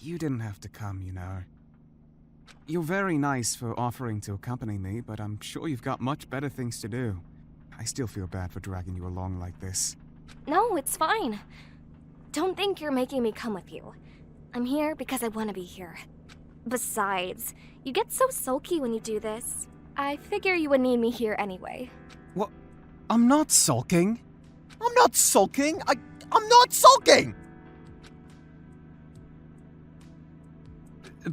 You didn't have to come, you know. You're very nice for offering to accompany me, but I'm sure you've got much better things to do. I still feel bad for dragging you along like this. No, it's fine. Don't think you're making me come with you. I'm here because I want to be here. Besides, you get so sulky when you do this. I figure you would need me here anyway. What? I'm not sulking. I'm not sulking! I'm not sulking!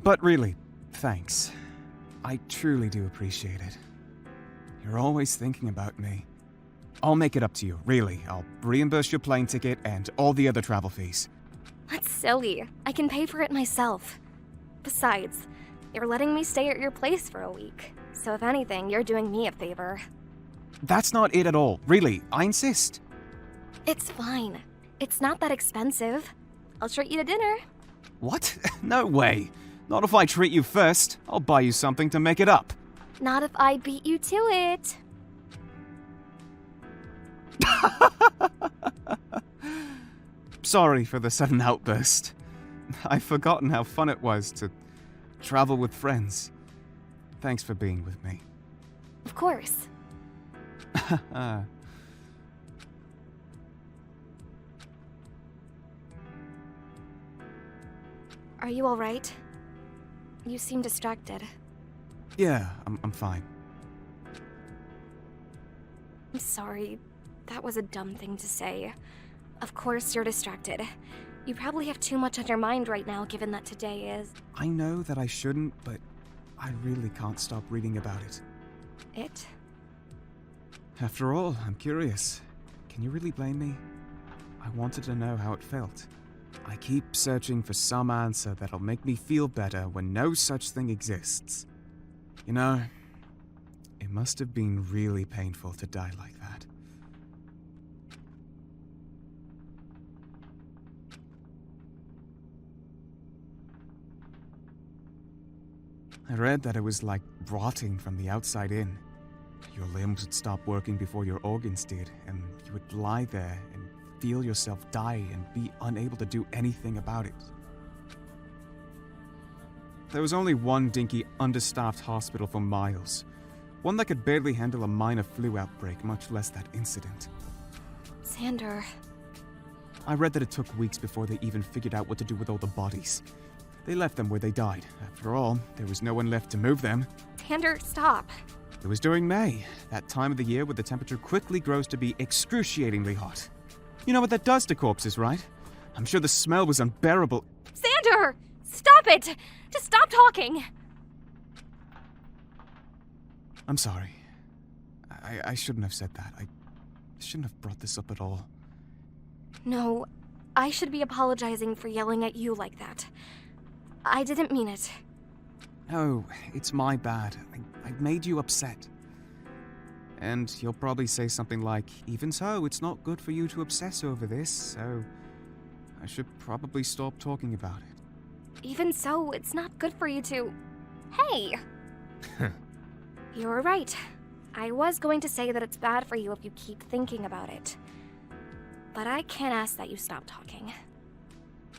But really, thanks. I truly do appreciate it. You're always thinking about me. I'll make it up to you, really. I'll reimburse your plane ticket and all the other travel fees. That's silly. I can pay for it myself. Besides, you're letting me stay at your place for a week. So if anything, you're doing me a favor. That's not it at all. Really, I insist. It's fine. It's not that expensive. I'll treat you to dinner. What? No way. Not if I treat you first. I'll buy you something to make it up. Not if I beat you to it. Sorry for the sudden outburst. I've forgotten how fun it was to travel with friends. Thanks for being with me. Of course. Are you alright? You seem distracted. Yeah, I'm fine. I'm sorry. That was a dumb thing to say. Of course you're distracted. You probably have too much on your mind right now, given that today is... I know that I shouldn't, but I really can't stop reading about it. It? After all, I'm curious. Can you really blame me? I wanted to know how it felt. I keep searching for some answer that'll make me feel better when no such thing exists. You know, it must have been really painful to die like that. I read that it was like rotting from the outside in. Your limbs would stop working before your organs did, and you would lie there and feel yourself die and be unable to do anything about it. There was only one dinky, understaffed hospital for miles. One that could barely handle a minor flu outbreak, much less that incident. Xander... I read that it took weeks before they even figured out what to do with all the bodies. They left them where they died. After all, there was no one left to move them. Xander, stop. It was during May, that time of the year where the temperature quickly grows to be excruciatingly hot. You know what that does to corpses, right? I'm sure the smell was unbearable. Xander! Stop it! Just stop talking! I'm sorry. I shouldn't have said that. I shouldn't have brought this up at all. No, I should be apologizing for yelling at you like that. I didn't mean it. No, it's my bad. I made you upset. And you'll probably say something like, even so, it's not good for you to obsess over this, so I should probably stop talking about it. Even so, it's not good for you to... Hey! You're right. I was going to say that it's bad for you if you keep thinking about it. But I can't ask that you stop talking.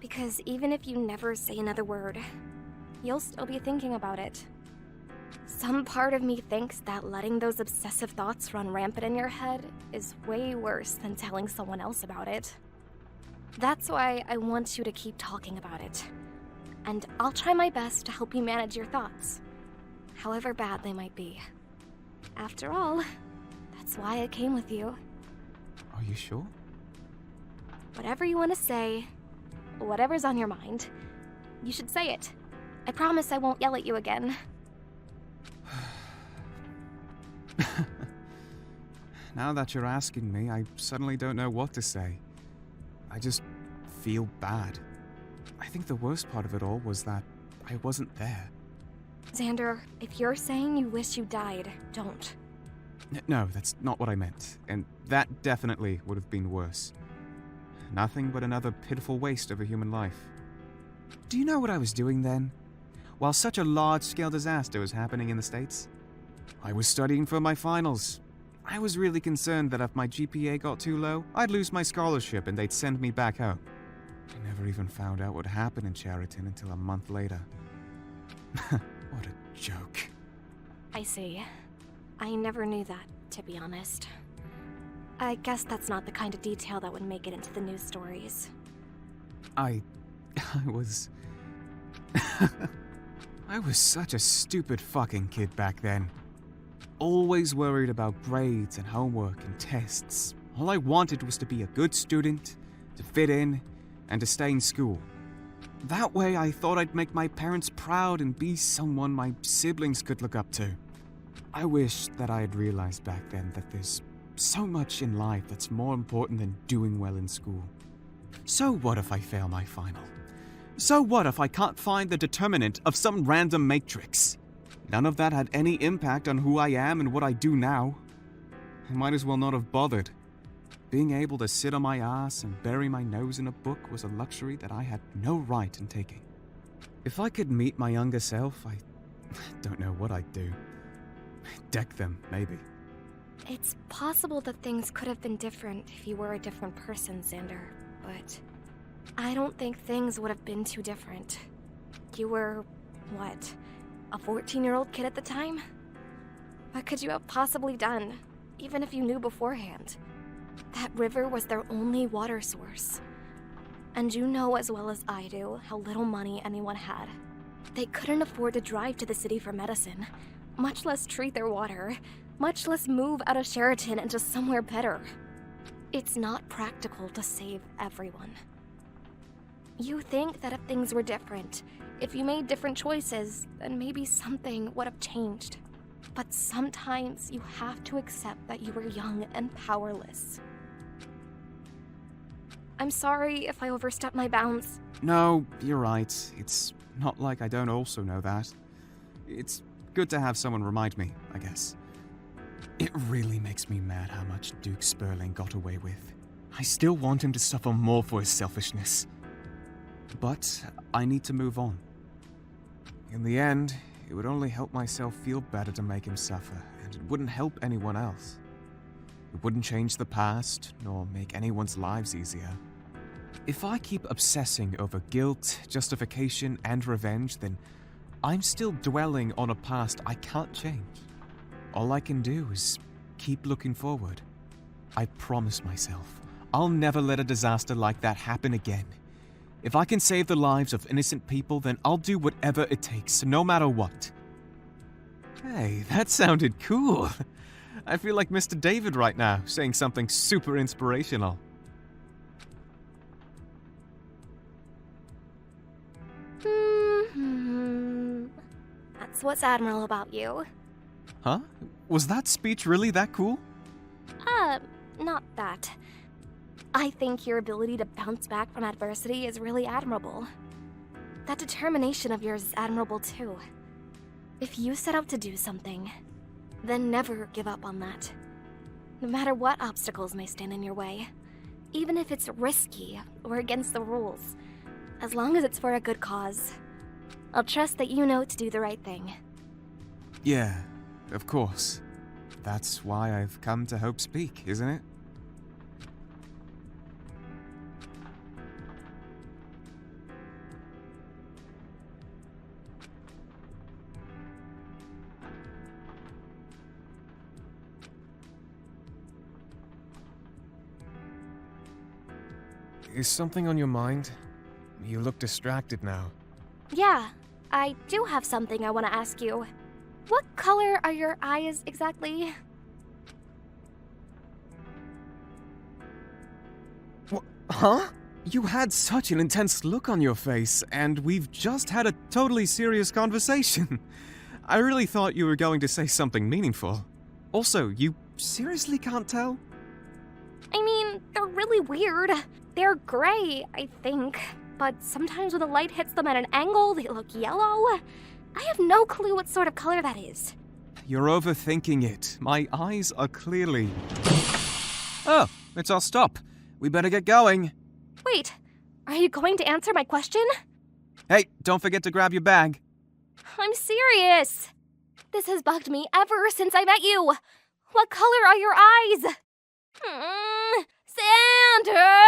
Because even if you never say another word, you'll still be thinking about it. Some part of me thinks that letting those obsessive thoughts run rampant in your head is way worse than telling someone else about it. That's why I want you to keep talking about it. And I'll try my best to help you manage your thoughts, however bad they might be. After all, that's why I came with you. Are you sure? Whatever you want to say, whatever's on your mind, you should say it. I promise I won't yell at you again. Now that you're asking me, I suddenly don't know what to say. I just feel bad. I think the worst part of it all was that I wasn't there. Xander, if you're saying you wish you died, don't. No, that's not what I meant. And that definitely would have been worse. Nothing but another pitiful waste of a human life. Do you know what I was doing then? While such a large-scale disaster was happening in the States? I was studying for my finals. I was really concerned that if my GPA got too low, I'd lose my scholarship and they'd send me back home. I never even found out what happened in Cheriton until a month later. What a joke. I see. I never knew that, to be honest. I guess that's not the kind of detail that would make it into the news stories. I was... I was such a stupid fucking kid back then. Always worried about grades and homework and tests. All I wanted was to be a good student, to fit in, and to stay in school. That way I thought I'd make my parents proud and be someone my siblings could look up to. I wish that I had realized back then that there's so much in life that's more important than doing well in school. So what if I fail my final? So what if I can't find the determinant of some random matrix? None of that had any impact on who I am and what I do now. I might as well not have bothered. Being able to sit on my ass and bury my nose in a book was a luxury that I had no right in taking. If I could meet my younger self, I don't know what I'd do. Deck them, maybe. It's possible that things could have been different if you were a different person, Xander, but I don't think things would have been too different. You were, what, a 14-year-old kid at the time? What could you have possibly done, even if you knew beforehand? That river was their only water source. And you know as well as I do how little money anyone had. They couldn't afford to drive to the city for medicine, much less treat their water, much less move out of Sheraton into somewhere better. It's not practical to save everyone. You think that if things were different, if you made different choices, then maybe something would have changed. But sometimes you have to accept that you were young and powerless. I'm sorry if I overstepped my bounds. No, you're right. It's not like I don't also know that. It's good to have someone remind me, I guess. It really makes me mad how much Duke Sperling got away with. I still want him to suffer more for his selfishness. But I need to move on. In the end, it would only help myself feel better to make him suffer, and it wouldn't help anyone else. It wouldn't change the past, nor make anyone's lives easier. If I keep obsessing over guilt, justification, and revenge, then I'm still dwelling on a past I can't change. All I can do is keep looking forward. I promise myself, I'll never let a disaster like that happen again. If I can save the lives of innocent people, then I'll do whatever it takes, no matter what. Hey, that sounded cool. I feel like Mr. David right now, saying something super inspirational. That's what's admirable about you. Huh? Was that speech really that cool? Not that. I think your ability to bounce back from adversity is really admirable. That determination of yours is admirable too. If you set out to do something, then never give up on that. No matter what obstacles may stand in your way, even if it's risky or against the rules, as long as it's for a good cause, I'll trust that you know to do the right thing. Yeah, of course. That's why I've come to Hope's Peak, isn't it? Is something on your mind? You look distracted now. Yeah, I do have something I want to ask you. What color are your eyes exactly? Huh? You had such an intense look on your face, and we've just had a totally serious conversation. I really thought you were going to say something meaningful. Also, you seriously can't tell? I mean, they're really weird. They're gray, I think. But sometimes when the light hits them at an angle, they look yellow. I have no clue what sort of color that is. You're overthinking it. My eyes are clearly... Oh, it's our stop. We better get going. Wait, are you going to answer my question? Hey, don't forget to grab your bag. I'm serious. This has bugged me ever since I met you. What color are your eyes? Xander!